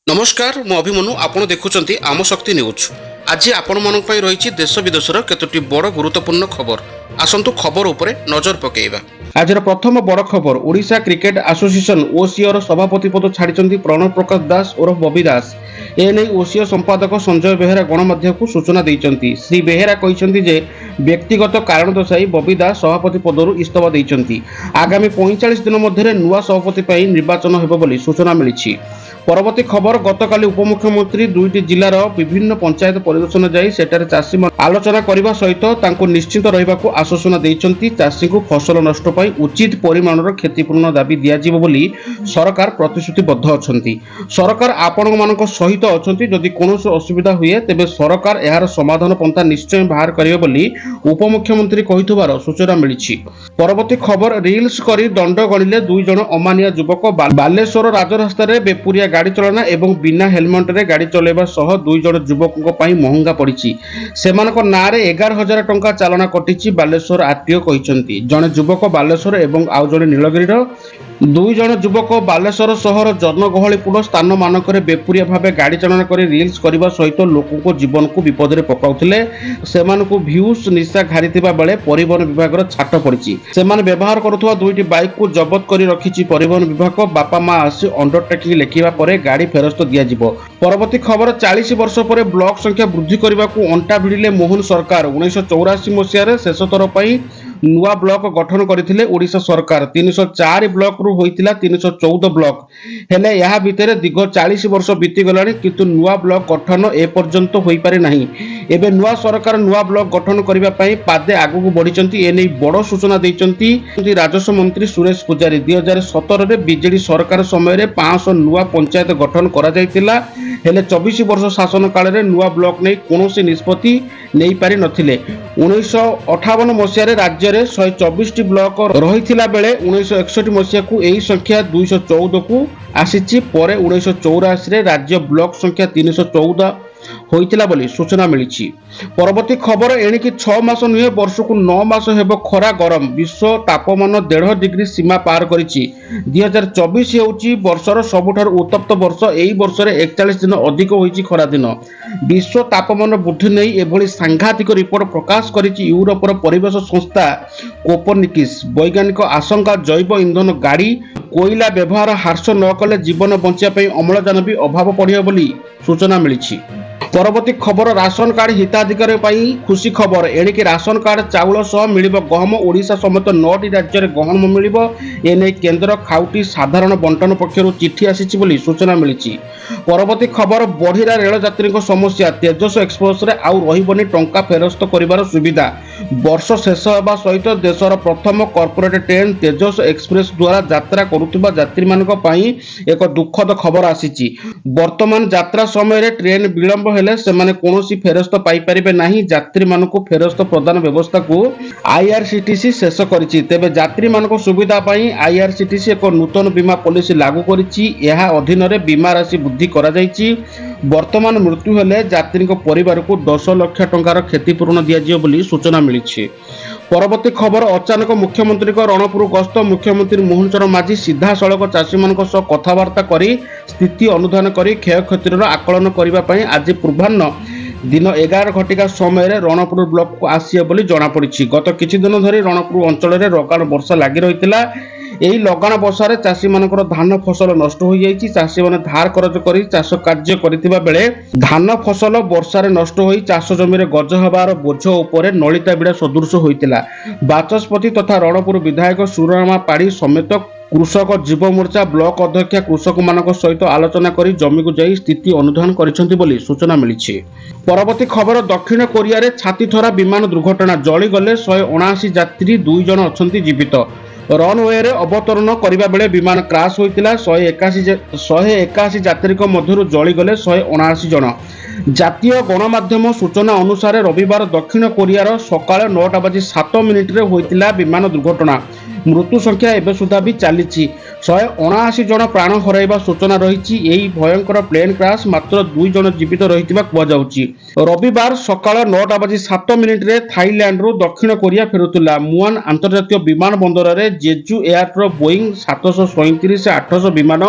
नमस्कार मु अभिमनु आपण देखुचंती आम शक्ति न्यूज। आज आपण मानक पई रहिछि देश विदेशर केतोटी बड़ गुरुत्वपूर्ण खबर। आसंतु खबर उपरे नजर पकेइबा। आजर प्रथम बड़ खबर, ओडिशा क्रिकेट एसोसिएशन ओसीओर सभापति पद छाड़िछंती प्रणव प्रकाश दास ओरफ बबी दास। एने ओसीओ संपादक संजय बेहेरा गणमाध्यम को सूचना दैछंती। श्री बेहेरा कहिछंती जे व्यक्तिगत कारण दर्शाई बबी दास सभापति पदरु इस्तीफा दैछंती। आगामी 45 दिन मध्य नुआ सभापति पई निर्वाचन हेबो बोली सूचना मिलिछि। परवर्ती खबर, गतकाली उपमुख्यमंत्री दुईटी जिलार विभिन्न पंचायत परिदर्शन जाई सेठारे चाषी आलोचना करने सहित तांको निश्चिंत रहिबाकू आश्वासन दैछंती। चाषी को फसल नष्ट पाई उचित परिमाणर क्षतिपूर्ण दाबी दियाजिबो बोली सरकार प्रतिश्रुतिबद्ध अछंती। सरकार आपण मानक सहित अछंती। जदि कोनोसी असुविधा हुए तेबे सरकार एहार समाधान पंथा निश्चय बाहर करिवे बोली उपमुख्यमंत्री कहिथबार सूचना मिलिछि। परवर्ती खबर, रील्स करी दंड गणिले दुई जण अमानिया युवक। बालेश्वर राजरास्तार बेपुरिया गाड़ी चलना एवं बिना हेलमेट रे गाड़ी चलेबा सह दुई जण युवकों पई महंगा पड़िछि। सेमानक नारे 11,000 टंका चालाना कटिछि बालेश्वर आरटीओ कहिसंती। जणे युवक बालेश्वर एवं आउ जणे नीलगिरीर। दुई जण युवक बालेश्वर सहर जनगहलीपूर्ण स्थान मानकरे बेपुरिया भावे गाड़ी चालना करी रील्स करबा सहित लोकको जीवन को विपद रे पकाउथिले। सेमानकु भ्यूज निशा घारिथिबा बेले परिवहन विभागर छाट पड़िछि। सेमान व्यवहार करुथुवा दुईटी बाइक को जब्त करी रखिछि परिवहन विभाग। बापा मां आसी अंडरटेकिंग लेखिबा परे गाड़ी फेरस्त दियाजिबो। परवर्ती खबर, 40 वर्ष पर ब्लॉक संख्या वृद्धि करने अंटा भिड़िले मोहन सरकार। 1984 मसीह शेष थर पर नुआ ब्लॉक गठन करथिले ओडिशा सरकार। 304 ब्लॉक रु होइतिला 314 ब्लॉक हेले यहा भितरे दीर्घ 40 वर्ष बीती गलानी, किंतु नुआ ब्लॉक गठन ए पर्यंत होई पारे नाही। एबे नुआ सरकार नुआ ब्लॉक गठन करिबा पई पादे आगु को बढ़िचंती। एनै बड़ सूचना दैचंती राजस्व मंत्री सुरेश पुजारी। 2017 रे बीजेडी सरकार समय रे 500 नुआ पंचायत गठन करा जायतिला। हेले 24 वर्ष शासन काल रे नुआ ब्लॉक नै कोनोसी निष्पत्ति नै पारि नथिले। 1958 मसीह रे राज्य रे 124 ब्लॉक रहिथिला बेले 1961 मसीह को एही संख्या 214 को आसीछि। परे 1984 रे राज्य ब्लॉक संख्या 314 होइतिला बोली सूचना मिलिछि। परवर्ती खबर, एणिकी 6 मास नुहे वर्ष को 9 मास हेबो खरा गरम। विश्व तापमान 1.5 डिग्री सीमा पार करिछि। 2024 हेउछि वर्षर सबुठार उत्तप्त वर्ष। एही वर्ष रे 41 दिन अधिक होइछि खरा दिन। विश्व तापमान वृद्धि नै एभली सांघातिक रिपोर्ट प्रकाश करिछि यूरोपर परिवेश संस्था कोपर्निकस। वैज्ञानिक आशंका, जैव इंधन गाड़ी कोयला व्यवहार ह्रास न कले जीवन बंचिया पई अम्लजान भी अभाव पड़ियो बोली सूचना मिलिछि। परवर्ती खबर, राशन कार्ड हिताधिकारी पाई खुशी खबर। एणिकी राशन कार्ड चाउल सह मिलिबो गहम। ओडिशा समेत 9टी राज्य रे गहम मिलिबो। एने केंद्र खाउटी साधारण बंटन पक्षरु चिठी आसीछि बोली सूचना मिलिछि। परवर्ती खबर, बढ़िरा रेल यात्री समस्या। तेजस एक्सप्रेस रे आउ रहिबनी टंका फेरस्त करिवार सुविधा। वर्ष शेष हेबा सहित देशर प्रथम कॉर्पोरेट ट्रेन तेजस एक्सप्रेस द्वारा यात्रा करुथिबा यात्री मानक पाई एक दुखद खबर आसीछि। वर्तमान यात्रा समय रे ट्रेन विलंब हेले सेमाने कोनोसी फेरस्त पाई परिबे नाही। यात्री मानक फेरस्त प्रदान व्यवस्था को आईआरसीटीसी शेष करिछि। तेबे यात्री मानक सुविधा पाई आईआरसीटीसी एक नूतन बीमा पॉलिसी लागू करिछि। एहा अधीन रे बीमा राशि वृद्धि करा जायछि। वर्तमान मृत्यु हेले यात्री परिवार को 10 लाख टंकार क्षतिपूरण दियाजियो बोली सूचना मिलिछि। परवर्ती खबर, अचानक मुख्यमंत्री रणपुर गस्त। मुख्यमंत्री मोहन चरण माझी सीधा सड़क चाषी मानक सह कथबार्ता करी स्थिति अनुधान करी क्षयक्षतिर आकलन करबा पई आज पूर्वाह्न दिन 11 घटिका समय रणपुर ब्लॉक को आसिए बोली जना पड़िछि। गत किछि दिन धरी रणपुर अंचल रे लगाण वर्षा लागि रहितिला। एही लगाण वर्षा चाषी मानकर धान फसल नष्ट हो जाइछि। चाषी माने धार करज करी चाष कार्य करिथिबा बेले धान फसल वर्षा रे नष्ट होई चाष जमी रे गज हबार बोझ उपरे नलिता बिड़ा सदृश होइतिला। बाचस्पति तथा रणपुर विधायक सुरमा पाड़ी समेत कृषक जीव मोर्चा ब्लॉक अध्यक्ष कृषक मानक सहित आलोचना करी जमी को जाई स्थिति अनुधान करिसेंती बोली सूचना मिलिछि। परवर्ती खबर, दक्षिण कोरिया रे छातीथरा विमान दुर्घटना। जळी गले 179 यात्री, 2 जण अछंती जीवित। रनवे रे अवतरण करिबा बेले विमान क्रैश होइतिला। 181 यात्री मध्यरु जळी गले 179 जण। जातीय गणमाध्यम सूचना अनुसार रविवार दक्षिण कोरियार सकाळ 9:07 रे होइतिला विमान दुर्घटना। मृत्यु संख्या एबे सुधा भी चली। 179 ଜଣ ପ୍ରାଣ ହରାଇବା ସୂଚନା ରହିଛି। ଏହି ଭୟଙ୍କର ପ୍ଲେନ୍ କ୍ରାସ୍ ମାତ୍ର 2 ଜଣ ଜୀବିତ ରହିଥିବା କୁହାଯାଉଛି। ରବିବାର ସକାଳ 9:07 ଥାଇଲ୍ୟାଣ୍ଡରୁ ଦକ୍ଷିଣ କୋରିଆ ଫେରୁଥିଲା ମୁଆନ ଆନ୍ତର୍ଜାତୀୟ ବିମାନ ବନ୍ଦରରେ ଜେଜୁ ଏୟାରର ବୋଇଂ 737-800 ବିମାନ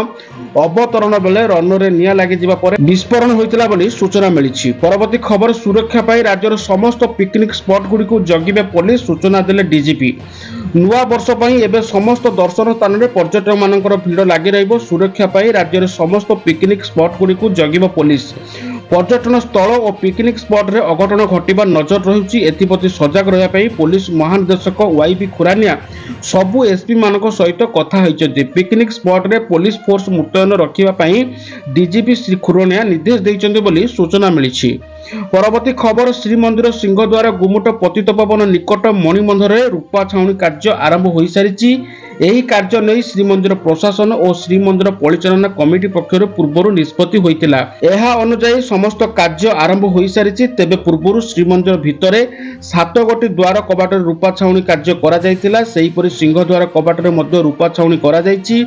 ଅବତରଣ ବେଳେ ରନୱେରେ ନିଆଁ ଲାଗିଯିବା ପରେ ବିସ୍ଫୋରଣ ହୋଇଥିଲା ବୋଲି ସୂଚନା ମିଳିଛି। ପରବର୍ତ୍ତୀ ଖବର, ସୁରକ୍ଷା ପାଇଁ ରାଜ୍ୟର ସମସ୍ତ ପିକନିକ୍ ସ୍ପଟଗୁଡ଼ିକୁ ଜଗିବେ ପୋଲିସ, ସୂଚନା ଦେଲେ ଡିଜିପି। ନୂଆ ବର୍ଷ ପାଇଁ ଏବେ ସମସ୍ତ ଦର୍ଶନ ସ୍ଥାନରେ ପର୍ଯ୍ୟଟକମାନଙ୍କର ଭିଡ଼ ଲାଗି ରହିବ। ସୁରକ୍ଷା ପାଇଁ ରାଜ୍ୟର ସମସ୍ତ ପିକନିକ୍ ସ୍ପଟଗୁଡ଼ିକୁ ଜଗିବ ପୋଲିସ। ପର୍ଯ୍ୟଟନ ସ୍ଥଳ ଓ ପିକନିକ୍ ସ୍ପଟରେ ଅଘଟଣ ଘଟିବା ନଜର ରହିଛି। ଏଥିପ୍ରତି ସଜାଗ ରହିବା ପାଇଁ ପୋଲିସ ମହାନିର୍ଦ୍ଦେଶକ ୱାଇବି ଖୁରାନିଆ ସବୁ ଏସ୍ପି ମାନଙ୍କ ସହିତ କଥା ହୋଇଛନ୍ତି। ପିକନିକ୍ ସ୍ପଟରେ ପୋଲିସ ଫୋର୍ସ ମୁତୟନ ରଖିବା ପାଇଁ ଡିଜିପି ଶ୍ରୀ ଖୁରାନିଆ ନିର୍ଦ୍ଦେଶ ଦେଇଛନ୍ତି ବୋଲି ସୂଚନା ମିଳିଛି। ପରବର୍ତ୍ତୀ ଖବର, ଶ୍ରୀମନ୍ଦିର ସିଂହଦ୍ୱାର ଗୁମୁଟ ପତିତପାବନ ନିକଟ ମଣିବନ୍ଧରେ ରୂପା ଛାଉଣି କାର୍ଯ୍ୟ ଆରମ୍ଭ ହୋଇସାରିଛି। ଏହି କାର୍ଯ୍ୟ ନେଇ ଶ୍ରୀମନ୍ଦିର ପ୍ରଶାସନ ଓ ଶ୍ରୀମନ୍ଦିର ପରିଚାଳନା କମିଟି ପକ୍ଷରୁ ପୂର୍ବରୁ ନିଷ୍ପତ୍ତି ହୋଇଥିଲା। ଏହା ଅନୁଯାୟୀ ସମସ୍ତ କାର୍ଯ୍ୟ ଆରମ୍ଭ ହୋଇସାରିଛି। ତେବେ ପୂର୍ବରୁ ଶ୍ରୀମନ୍ଦିର ଭିତରେ 7 ଗୋଟି ଦ୍ୱାର କବାଟରେ ରୂପା ଛାଉଣି କାର୍ଯ୍ୟ କରାଯାଇଥିଲା। ସେହିପରି ସିଂହଦ୍ୱାର କବାଟରେ ମଧ୍ୟ ରୂପା ଛାଉଣି କରାଯାଇଛି।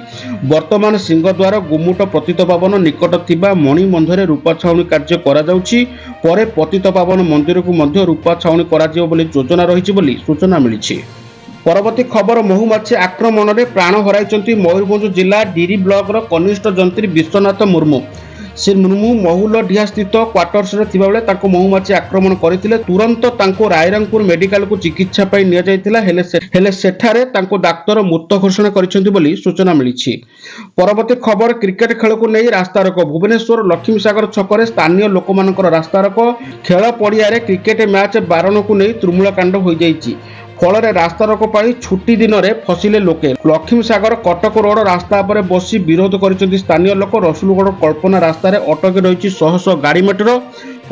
ବର୍ତ୍ତମାନ ସିଂହଦ୍ୱାର ଗୁମୁଟ ପତିତପାବନ ନିକଟ ଥିବା ମଣିବନ୍ଧରେ ରୂପା ଛାଉଣି କାର୍ଯ୍ୟ କରାଯାଉଛି। ପରେ ପତିତପାବନ ମନ୍ଦିରକୁ ମଧ୍ୟ ରୂପା ଛାଉଣି କରାଯିବ ବୋଲି ଯୋଜନା ରହିଛି ବୋଲି ସୂଚନା ମିଳିଛି। ପରବର୍ତ୍ତୀ ଖବର, ମହୁମାଛି ଆକ୍ରମଣରେ ପ୍ରାଣ ହରାଇଛନ୍ତି ମୟୂରଭଞ୍ଜ ଜିଲ୍ଲା ଡିରି ବ୍ଲକର କନିଷ୍ଠ ଯନ୍ତ୍ରୀ ବିଶ୍ୱନାଥ ମୁର୍ମୁ। ଶ୍ରୀ ମୁର୍ମୁ ମହୁଲଡିହା ସ୍ଥିତ କ୍ୱାର୍ଟର୍ସରେ ଥିବାବେଳେ ତାଙ୍କୁ ମହୁମାଛି ଆକ୍ରମଣ କରିଥିଲେ। ତୁରନ୍ତ ତାଙ୍କୁ ରାଇରଙ୍ଗପୁର ମେଡିକାଲକୁ ଚିକିତ୍ସା ପାଇଁ ନିଆଯାଇଥିଲା। ହେଲେ ସେଠାରେ ତାଙ୍କୁ ଡାକ୍ତର ମୃତ ଘୋଷଣା କରିଛନ୍ତି ବୋଲି ସୂଚନା ମିଳିଛି। ପରବର୍ତ୍ତୀ ଖବର, କ୍ରିକେଟ ଖେଳକୁ ନେଇ ରାସ୍ତାରୋକ। ଭୁବନେଶ୍ୱର ଲକ୍ଷ୍ମୀସାଗର ଛକରେ ସ୍ଥାନୀୟ ଲୋକମାନଙ୍କର ରାସ୍ତାରୋକ। ଖେଳ ପଡ଼ିଆରେ କ୍ରିକେଟ ମ୍ୟାଚ୍ ବାରଣକୁ ନେଇ ତୁମୁଳ କାଣ୍ଡ ହୋଇଯାଇଛି। ଫଳରେ ରାସ୍ତାରୋକ ପାଇଁ ଛୁଟି ଦିନରେ ଫସିଲେ ଲୋକେ। ଲକ୍ଷ୍ମୀସାଗର କଟକ ରୋଡ ରାସ୍ତା ଉପରେ ବସି ବିରୋଧ କରିଛନ୍ତି ସ୍ଥାନୀୟ ଲୋକ। ରସୁଲଗଡ଼ କଳ୍ପନା ରାସ୍ତାରେ ଅଟକି ରହିଛି ଶହ ଶହ ଗାଡ଼ି ମଟର।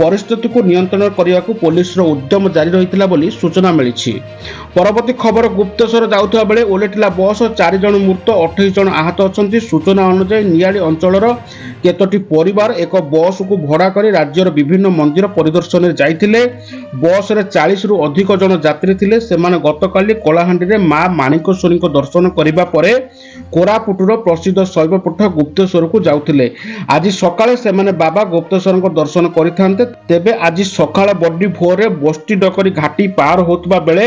ପରିସ୍ଥିତିକୁ ନିୟନ୍ତ୍ରଣ କରିବାକୁ ପୋଲିସର ଉଦ୍ୟମ ଜାରି ରହିଥିଲା ବୋଲି ସୂଚନା ମିଳିଛି। ପରବର୍ତ୍ତୀ ଖବର, ଗୁପ୍ତେଶ୍ୱର ଯାଉଥିବା ବେଳେ ଓଲଟିଲା ବସ୍, 4 ଜଣ ମୃତ, 28 ଜଣ ଆହତ ଅଛନ୍ତି। ସୂଚନା ଅନୁଯାୟୀ ନିଆଳି ଅଞ୍ଚଳର କେତୋଟି ପରିବାର ଏକ ବସ୍କୁ ଭଡ଼ା କରି ରାଜ୍ୟର ବିଭିନ୍ନ ମନ୍ଦିର ପରିଦର୍ଶନରେ ଯାଇଥିଲେ। ବସ୍ରେ 40ରୁ ଅଧିକ ଜଣ ଯାତ୍ରୀ ଥିଲେ। ସେମାନେ ଗତକାଲି କଳାହାଣ୍ଡିରେ ମା ମାଣିକେଶ୍ୱରୀଙ୍କ ଦର୍ଶନ କରିବା ପରେ କୋରାପୁଟର ପ୍ରସିଦ୍ଧ ଶୈବପୀଠ ଗୁପ୍ତେଶ୍ୱରକୁ ଯାଉଥିଲେ। ଆଜି ସକାଳେ ସେମାନେ ବାବା ଗୁପ୍ତେଶ୍ୱରଙ୍କ ଦର୍ଶନ କରିଥାନ୍ତେ। ତେବେ ଆଜି ସକାଳ ବଡି ଭୋରରେ ବସ୍ଟି ଡକରି ଘାଟି ପାର ହେଉଥିବା ବେଳେ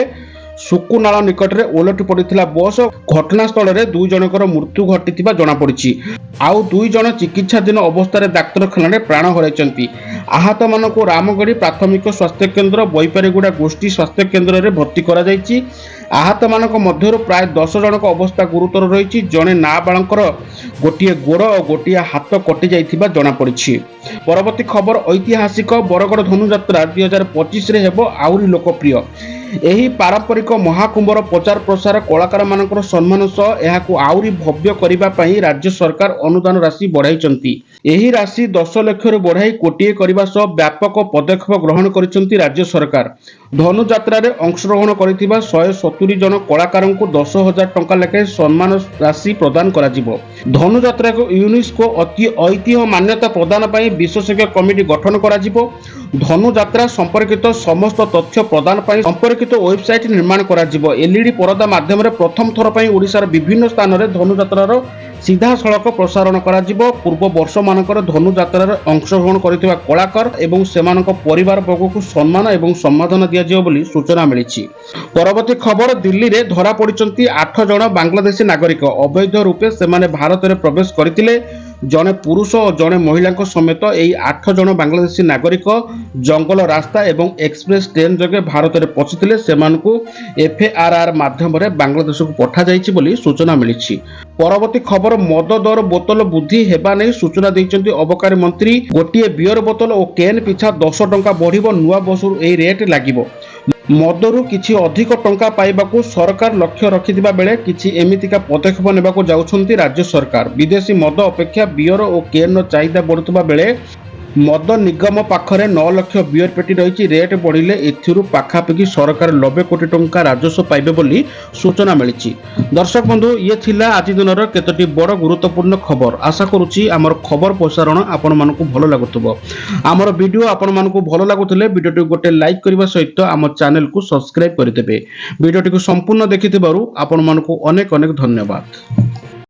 ସୁକୁନାଳ ନିକଟରେ ଓଲଟି ପଡ଼ିଥିଲା ବସ୍। ଘଟଣାସ୍ଥଳରେ 2 ଜଣଙ୍କର ମୃତ୍ୟୁ ଘଟିଥିବା ଜଣାପଡ଼ିଛି। ଆଉ 2 ଜଣ ଚିକିତ୍ସାଧୀନ ଅବସ୍ଥାରେ ଡାକ୍ତରଖାନାରେ ପ୍ରାଣ ହରାଇଛନ୍ତି। ଆହତମାନଙ୍କୁ ରାମଗଡ଼ି ପ୍ରାଥମିକ ସ୍ୱାସ୍ଥ୍ୟକେନ୍ଦ୍ର, ବୈପାରିଗୁଡ଼ା ଗୋଷ୍ଠୀ ସ୍ୱାସ୍ଥ୍ୟକେନ୍ଦ୍ରରେ ଭର୍ତ୍ତି କରାଯାଇଛି। ଆହତମାନଙ୍କ ମଧ୍ୟରୁ ପ୍ରାୟ 10 ଜଣଙ୍କ ଅବସ୍ଥା ଗୁରୁତର ରହିଛି। ଜଣେ ନାବାଳକର ଗୋଟିଏ ଗୋଡ଼ ଓ ଗୋଟିଏ ହାତ କଟି ଯାଇଥିବା ଜଣାପଡ଼ିଛି। ପରବର୍ତ୍ତୀ ଖବର, ଐତିହାସିକ ବରଗଡ଼ ଧନୁଯାତ୍ରା 2025ରେ ହେବ ଆହୁରି ଲୋକପ୍ରିୟ। ଏହି ପାରମ୍ପରିକ ମହାକୁମ୍ଭର ପ୍ରଚାର ପ୍ରସାର, କଳାକାରମାନଙ୍କର ସମ୍ମାନ ସହ ଏହାକୁ ଆହୁରି ଭବ୍ୟ କରିବା ପାଇଁ ରାଜ୍ୟ ସରକାର ଅନୁଦାନ ରାଶି ବଢ଼ାଇଛନ୍ତି। ଏହି ରାଶି 10 ଲକ୍ଷରୁ ବଢ଼ାଇ କୋଟିଏ କରିବା ସହ ବ୍ୟାପକ ପଦକ୍ଷେପ ଗ୍ରହଣ କରିଛନ୍ତି ରାଜ୍ୟ ସରକାର। ଧନୁଯାତ୍ରାରେ ଅଂଶଗ୍ରହଣ କରିଥିବା 170 ଜଣ କଳାକାରଙ୍କୁ 10,000 ଟଙ୍କା ଲେଖାଏଁ ସମ୍ମାନ ରାଶି ପ୍ରଦାନ କରାଯିବ। ଧନୁଯାତ୍ରାକୁ ୟୁନେସ୍କୋ ଐତିହ୍ୟ ମାନ୍ୟତା ପ୍ରଦାନ ପାଇଁ ବିଶେଷଜ୍ଞ କମିଟି ଗଠନ କରାଯିବ। ଧନୁଯାତ୍ରା ସମ୍ପର୍କିତ ସମସ୍ତ ତଥ୍ୟ ପ୍ରଦାନ ପାଇଁ ସମ୍ପର୍କିତ ୱେବସାଇଟ୍ ନିର୍ମାଣ କରାଯିବ। LED ପରଦା ମାଧ୍ୟମରେ ପ୍ରଥମ ଥର ପାଇଁ ଓଡ଼ିଶାର ବିଭିନ୍ନ ସ୍ଥାନରେ ଧନୁଯାତ୍ରାର ସିଧାସଳଖ ପ୍ରସାରଣ କରାଯିବ। ପୂର୍ବ ବର୍ଷମାନଙ୍କରେ ଧନୁଯାତ୍ରାରେ ଅଂଶଗ୍ରହଣ କରିଥିବା କଳାକାର ଏବଂ ସେମାନଙ୍କ ପରିବାର ବର୍ଗକୁ ସମ୍ମାନ ଏବଂ ସମ୍ବର୍ଦ୍ଧନା ଦିଆଯିବ ବୋଲି ସୂଚନା ମିଳିଛି। ପରବର୍ତ୍ତୀ ଖବର, ଦିଲ୍ଲୀରେ ଧରାପଡ଼ିଛନ୍ତି 8 ଜଣ ବାଂଲାଦେଶୀ ନାଗରିକ। ଅବୈଧ ରୂପେ ସେମାନେ ଭାରତରେ ପ୍ରବେଶ କରିଥିଲେ। ଜଣେ ପୁରୁଷ ଓ ଜଣେ ମହିଳାଙ୍କ ସମେତ ଏହି 8 ଜଣ ବାଂଲାଦେଶୀ ନାଗରିକ ଜଙ୍ଗଲ ରାସ୍ତା ଏବଂ ଏକ୍ସପ୍ରେସ୍ ଟ୍ରେନ୍ ଯୋଗେ ଭାରତରେ ପଶିଥିଲେ। ସେମାନଙ୍କୁ FARR ମାଧ୍ୟମରେ ବାଂଲାଦେଶକୁ ପଠାଯାଇଛି ବୋଲି ସୂଚନା ମିଳିଛି। ପରବର୍ତ୍ତୀ ଖବର, ମଦ ଦର ବୋତଲ ବୃଦ୍ଧି ହେବା ନେଇ ସୂଚନା ଦେଇଛନ୍ତି ଅବକାରୀ ମନ୍ତ୍ରୀ। ଗୋଟିଏ ବିୟର ବୋତଲ ଓ କେନ୍ ପିଛା 10 ଟଙ୍କା ବଢ଼ିବ। ନୂଆ ବର୍ଷରୁ ଏହି ରେଟ୍ ଲାଗିବ। ମଦରୁ କିଛି ଅଧିକ ଟଙ୍କା ପାଇବାକୁ ସରକାର ଲକ୍ଷ୍ୟ ରଖିଥିବା ବେଳେ କିଛି ଏମିତିକା ପଦକ୍ଷେପ ନେବାକୁ ଯାଉଛନ୍ତି ରାଜ୍ୟ ସରକାର। ବିଦେଶୀ ମଦ ଅପେକ୍ଷା ବିୟର ଓ କେନ୍ର ଚାହିଦା ବଢ଼ୁଥିବା ବେଳେ ମଦ ନିଗମ ପାଖରେ 9 ଲକ୍ଷ ବିୟର ପେଟି ରହିଛି। ରେଟ୍ ବଢ଼ିଲେ ଏଥିରୁ ପାଖାପାଖି ସରକାର 90 କୋଟି ଟଙ୍କା ରାଜସ୍ୱ ପାଇବେ ବୋଲି ସୂଚନା ମିଳିଛି। ଦର୍ଶକ ବନ୍ଧୁ, ଇଏ ଥିଲା ଆଜି ଦିନର କେତୋଟି ବଡ଼ ଗୁରୁତ୍ୱପୂର୍ଣ୍ଣ ଖବର। ଆଶା କରୁଛି ଆମର ଖବର ପ୍ରସାରଣ ଆପଣମାନଙ୍କୁ ଭଲ ଲାଗୁଥିବ। ଆମର ଭିଡ଼ିଓ ଆପଣମାନଙ୍କୁ ଭଲ ଲାଗୁଥିଲେ ଭିଡ଼ିଓଟିକୁ ଗୋଟେ ଲାଇକ୍ କରିବା ସହିତ ଆମ ଚ୍ୟାନେଲକୁ ସବସ୍କ୍ରାଇବ୍ କରିଦେବେ। ଭିଡ଼ିଓଟିକୁ ସମ୍ପୂର୍ଣ୍ଣ ଦେଖିଥିବାରୁ ଆପଣମାନଙ୍କୁ ଅନେକ ଅନେକ ଧନ୍ୟବାଦ।